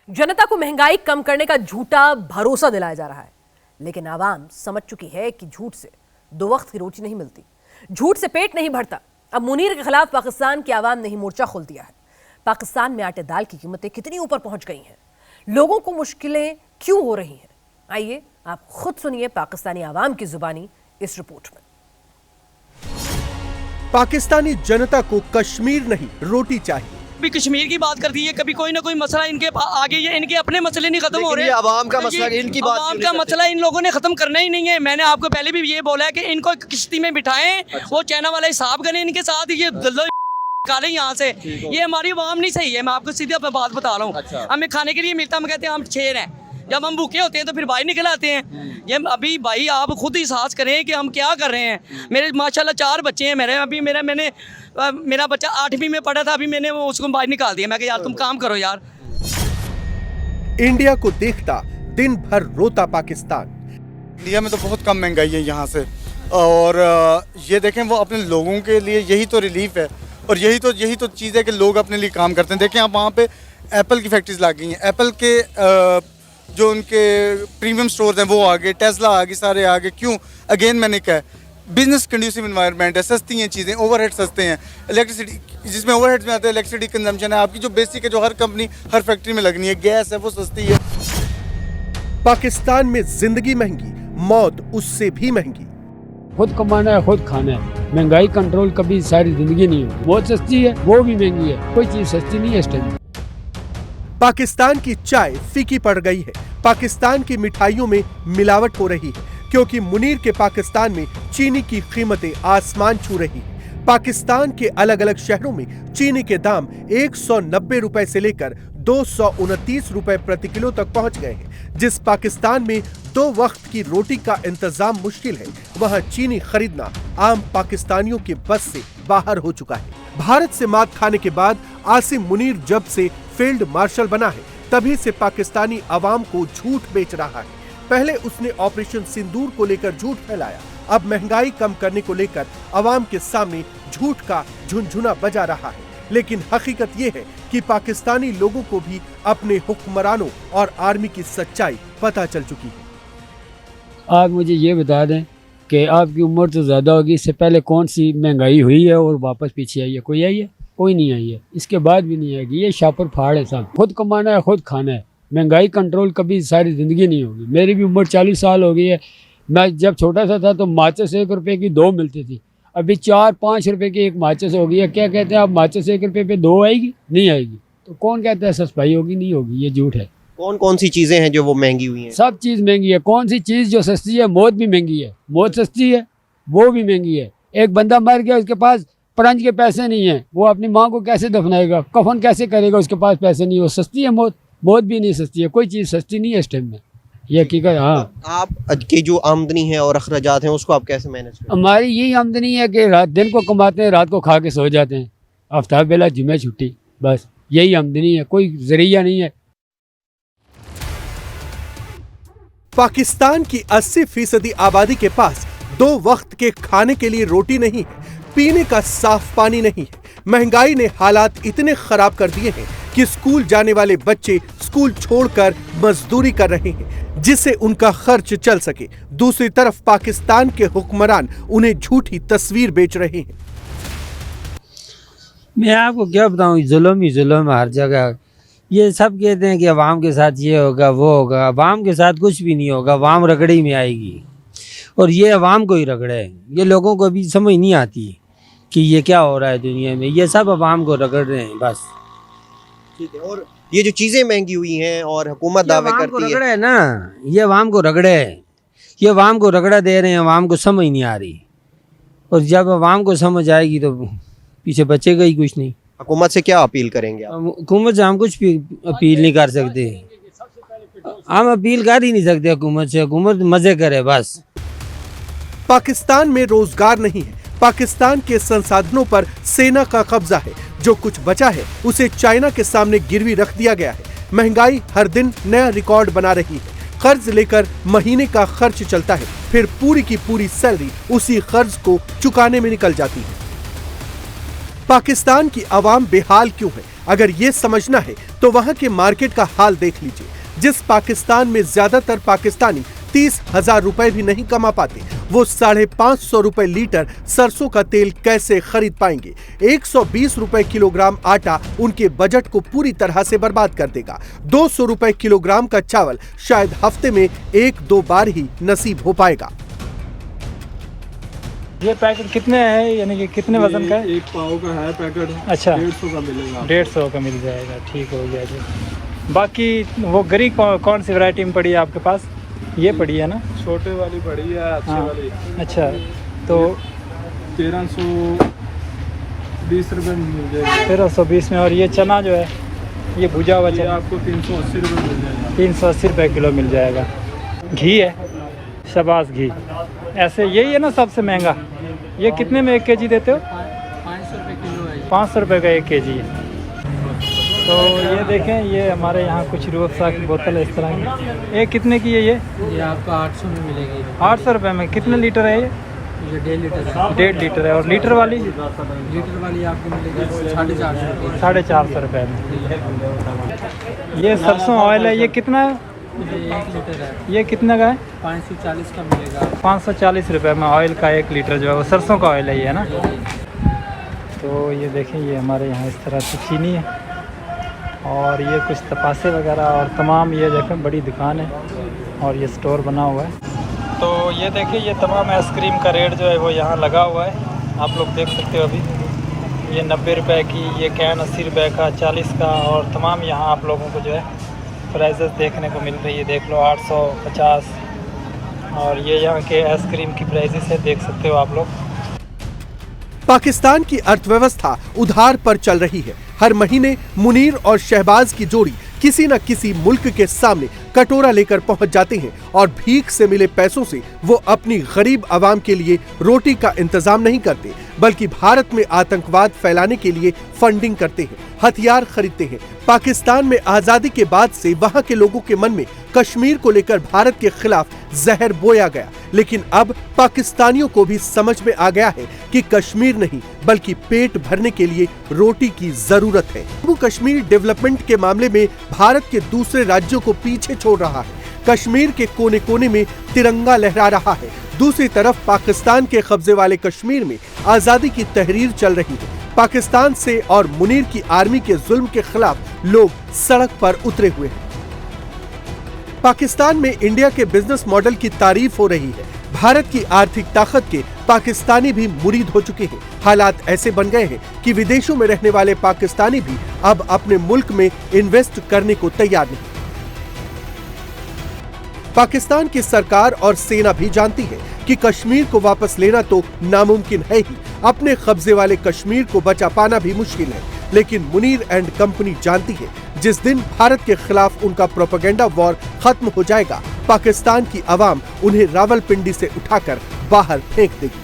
जनता को महंगाई कम करने का झूठा भरोसा दिलाया जा रहा है, लेकिन आवाम समझ चुकी है कि झूठ से दो वक्त की रोटी नहीं मिलती, झूठ से पेट नहीं भरता। अब मुनीर के खिलाफ पाकिस्तान की आवाम ने ही मोर्चा खोल दिया है। पाकिस्तान में आटे दाल की कीमतें कितनी ऊपर पहुंच गई हैं, लोगों को मुश्किलें क्यों हो रही हैं, आइए आप खुद सुनिए पाकिस्तानी आवाम की जुबानी इस रिपोर्ट में। पाकिस्तानी जनता को कश्मीर नहीं रोटी चाहिए। कभी कश्मीर की बात करती है, कभी कोई ना कोई मसला इनके आगे, ये इनके अपने मसले नहीं खत्म हो रहे। आवाम का मसला, इनकी बात आवाम का मसला इन लोगों ने खत्म करना ही नहीं है। मैंने आपको पहले भी ये बोला है कि इनको किश्ती में बिठाएं, वो चाइना वाले हिसाब करें इनके साथ, ये निकालें यहाँ से। ये हमारी आवाम नहीं सही है, मैं आपको सीधी बात बता रहा हूँ। हमें खाने के लिए मिलता, हम कहते हैं हम शेर हैं, जब हम भूखे होते हैं तो फिर भाई निकल आते हैं। ये अभी भाई आप खुद एहसास करें कि हम क्या कर रहे हैं। मेरे माशाल्लाह 4 बच्चे हैं मेरे, अभी मेरा बच्चा 8वीं में पढ़ा था, अभी मैंने उसको बाहर निकाल दिया। मैं कहा यार तुम काम करो यार। इंडिया को देखता दिन भर रोता पाकिस्तान। इंडिया में तो बहुत कम महंगाई है यहाँ से, और ये देखें वो अपने लोगों के लिए यही तो रिलीफ है, और यही तो चीज़ है कि लोग अपने लिए काम करते हैं। देखें आप वहाँ पे एप्पल की फैक्ट्रीज लग गई हैं, एप्पल के जो उनके प्रीमियम स्टोर्स हैं वो आ गए, टेस्ला आ गई, सारे आ गए। क्यों? अगेन मैंने कहा बिजनेस कंड्यूसिव इन्वायरमेंट है, सस्ती हैं चीज़ें, ओवरहेड सस्ते हैं। इलेक्ट्रिसिटी जिसमें ओवरहेड्स में आते हैं, इलेक्ट्रिसिटी कंजम्पशन है आपकी जो बेसिक है, जो हर कंपनी हर फैक्ट्री में लगनी है, गैस है वो सस्ती है। पाकिस्तान में जिंदगी महंगी, मौत उससे भी महंगी। खुद कमाना है, खुद खाना है। महंगाई कंट्रोल कभी सारी जिंदगी नहीं होगी। बहुत सस्ती है, वो भी महंगी है, कोई चीज सस्ती नहीं है इस टाइम। पाकिस्तान की चाय फीकी पड़ गई है, पाकिस्तान की मिठाइयों में मिलावट हो रही है, क्योंकि मुनीर के पाकिस्तान में चीनी की कीमतें आसमान छू रही है। पाकिस्तान के अलग अलग शहरों में चीनी के दाम 190 रुपए से लेकर 229 रुपए प्रति किलो तक पहुंच गए हैं। जिस पाकिस्तान में 2 वक्त की रोटी का इंतजाम मुश्किल है, वहां चीनी खरीदना आम पाकिस्तानियों के बस से बाहर हो चुका है। भारत से मात खाने के बाद आसिम मुनीर जब से फील्ड मार्शल बना है, तभी से पाकिस्तानी अवाम को झूठ बेच रहा है। पहले उसने ऑपरेशन सिंदूर को लेकर झूठ फैलाया, अब महंगाई कम करने को लेकर अवाम के सामने झूठ का झुनझुना बजा रहा है। लेकिन हकीकत यह है कि पाकिस्तानी लोगों को भी अपने हुक्मरानों और आर्मी की सच्चाई पता चल चुकी है। आप मुझे ये बता दें कि आपकी उम्र तो ज़्यादा होगी, इससे पहले कौन सी महंगाई हुई है और वापस पीछे आई है? कोई आई है? कोई नहीं आई है, इसके बाद भी नहीं आएगी। ये शापर फाड़ है साहब। खुद कमाना है, खुद खाना है। महंगाई कंट्रोल कभी सारी ज़िंदगी नहीं होगी। मेरी भी उम्र 40 साल हो गई है। मैं जब छोटा सा था तो माचिस 1 रुपये की 2 मिलती थी, अभी 4-5 रुपये की एक माचिस हो गई है। क्या कहते हैं आप, माचिस 1 रुपये पे 2 आएगी? नहीं आएगी। तो कौन कहता है सस्ताई होगी? नहीं होगी, ये झूठ है। कौन कौन सी चीजें हैं जो वो महंगी हुई हैं? सब चीज़ महंगी है। कौन सी चीज़ जो सस्ती है? मौत भी महंगी है। मौत सस्ती है, वो भी महंगी है। एक बंदा मर गया, उसके पास परंज के पैसे नहीं है, वो अपनी माँ को कैसे दफनाएगा, कफन कैसे करेगा, उसके पास पैसे नहीं हो। सस्ती है मौत? मौत भी नहीं सस्ती है। कोई चीज़ सस्ती नहीं है इस टाइम में, ये हकीकत। हाँ, आप की जो आमदनी है और अखराजात हैं उसको आप कैसे मैनेज करते हैं? हमारी यही आमदनी है कि रात दिन को कमाते हैं, रात को खा के सो जाते हैं। हफ्ता बेला जुमे छुट्टी, बस यही आमदनी है, कोई जरिया नहीं है। पाकिस्तान की 80% आबादी के पास 2 वक्त के खाने के लिए रोटी नहीं है, पीने का साफ पानी नहीं है। महंगाई ने हालात इतने खराब कर दिए हैं कि स्कूल जाने वाले बच्चे स्कूल छोड़कर मजदूरी कर रहे हैं, जिससे उनका खर्च चल सके। दूसरी तरफ पाकिस्तान के हुक्मरान उन्हें झूठी तस्वीर बेच रहे हैं। मैं आपको क्या बताऊं, जुल्म ही जुल्म हर जगह। ये सब कहते हैं कि अवाम के साथ ये होगा वो होगा, अवाम के साथ कुछ भी नहीं होगा। अवाम रगड़ी में आएगी और ये अवाम को ही रगड़े। ये लोगों को अभी समझ नहीं आती कि ये क्या हो रहा है दुनिया में। ये सब अवाम को रगड़ रहे हैं बस। ठीक है। और ये जो चीजें महंगी हुई हैं और हुकूमत दावे करती है ना, ये अवाम को रगड़े है, ये अवाम को रगड़ा दे रहे हैं। अवाम को समझ नहीं आ रही, और जब अवाम को समझ आएगी तो पीछे बचेगा ही कुछ नहीं। हुकूमत से क्या अपील करेंगे आप? हुकूमत से हम कुछ भी अपील नहीं कर सकते। हम अपील कर ही नहीं सकते हुकूमत से। हुकूमत मजे करे बस। पाकिस्तान में रोजगार नहीं है, पाकिस्तान के संसाधनों पर सेना का कब्जा है। जो कुछ बचा है उसे चाइना के सामने गिरवी रख दिया गया है। महंगाई हर दिन नया रिकॉर्ड बना रही है। कर्ज लेकर महीने का खर्च चलता है, फिर पूरी की पूरी सैलरी उसी कर्ज को चुकाने में निकल जाती है। पाकिस्तान की आवाम बेहाल क्यों है? अगर ये समझना है तो वहां के मार्केट का हाल देख लीजिए। जिस पाकिस्तान में ज्यादातर पाकिस्तानी 30,000 रुपए भी नहीं कमा पाते, वो 550 रुपए लीटर सरसों का तेल कैसे खरीद पाएंगे। 120 रुपए किलोग्राम आटा उनके बजट को पूरी तरह से बर्बाद कर देगा। 200 रुपए किलोग्राम का चावल शायद हफ्ते में 1-2 बार ही नसीब हो पाएगा। ये पैकेट कितने है, यानी कि कितने वजन का है? एक पाव का है पैकेट। अच्छा, 150 का मिलेगा। 150 का मिल जाएगा, ठीक हो गया जी। बाकी वो गरी कौन सी वैरायटी में पड़ी है आपके पास? ये पड़ी है ना, छोटे वाली पड़ी है, अच्छी वाली। अच्छा, तो 1320 रुपये में मिल जाएगा। 1320 में। और ये चना जो है, ये भुजा हुआ चना आपको 380 रुपये मिल जाएगा। 380 रुपये किलो मिल जाएगा। घी है, शबाज घी। ऐसे यही है ना सबसे महंगा। ये कितने में 1 केजी देते हो? 500 रुपये किलो है। 500 रुपये का 1 केजी है। तो ये देखें, ये हमारे यहाँ कुछ रूह अफ़ज़ा की बोतल है इस तरह की। ये कितने की है ये? ये आपको 800 में मिलेगी। 800 रुपये में। कितने लीटर है ये? ये 1.5 लीटर है। 1.5 लीटर है। और लीटर वाली? लीटर वाली आपको मिलेगी 450 रुपये। 450 रुपये में। ये सरसों ऑयल है, ये कितना है? ये 1 लीटर है। ये कितने का है? 540 का मिलेगा। 540 रुपये में ऑयल का 1 लीटर जो है वो सरसों का ऑयल है ये, है ना। तो ये देखें, ये हमारे यहाँ इस तरह से चीनी है और ये कुछ तपासे वगैरह और तमाम, ये देखें बड़ी दुकान है और ये स्टोर बना हुआ है। तो ये देखिए, ये तमाम आइसक्रीम का रेट जो है वो यहाँ लगा हुआ है, आप लोग देख सकते हो। अभी ये 90 रुपये की, ये कैन 80 रुपये का, 40 का, और तमाम यहाँ आप लोगों को जो है प्राइजेस देखने को मिल रही है। देख लो 800, 50, और ये यहाँ के आइसक्रीम की प्राइजेस है, देख सकते हो आप लोग। पाकिस्तान की अर्थव्यवस्था उधार पर चल रही है। हर महीने मुनीर और शहबाज की जोड़ी किसी न किसी मुल्क के सामने कटोरा लेकर पहुंच जाते हैं और भीख से मिले पैसों से वो अपनी गरीब आवाम के लिए रोटी का इंतजाम नहीं करते, बल्कि भारत में आतंकवाद फैलाने के लिए फंडिंग करते हैं, हथियार खरीदते हैं। पाकिस्तान में आजादी के बाद से वहां के लोगों के मन में कश्मीर को लेकर भारत के खिलाफ जहर बोया गया, लेकिन अब पाकिस्तानियों को भी समझ में आ गया है कि कश्मीर नहीं बल्कि पेट भरने के लिए रोटी की जरूरत है। जम्मू कश्मीर डेवलपमेंट के मामले में भारत के दूसरे राज्यों को पीछे छोड़ रहा है। कश्मीर के कोने कोने में तिरंगा लहरा रहा है। दूसरी तरफ पाकिस्तान के कब्जे वाले कश्मीर में आजादी की तहरीर चल रही है। पाकिस्तान से और मुनीर की आर्मी के जुल्म के खिलाफ लोग सड़क पर उतरे हुए हैं। पाकिस्तान में इंडिया के बिजनेस मॉडल की तारीफ हो रही है। भारत की आर्थिक ताकत के पाकिस्तानी भी मुरीद हो चुके हैं। हालात ऐसे बन गए हैं कि विदेशों में रहने वाले पाकिस्तानी भी अब अपने मुल्क में इन्वेस्ट करने को तैयार नहीं। पाकिस्तान की सरकार और सेना भी जानती है कि कश्मीर को वापस लेना तो नामुमकिन है ही, अपने कब्जे वाले कश्मीर को बचा पाना भी मुश्किल है। लेकिन मुनीर एंड कंपनी जानती है, जिस दिन भारत के खिलाफ उनका प्रोपेगेंडा वॉर खत्म हो जाएगा, पाकिस्तान की आवाम उन्हें रावलपिंडी से उठाकर बाहर फेंक देगी।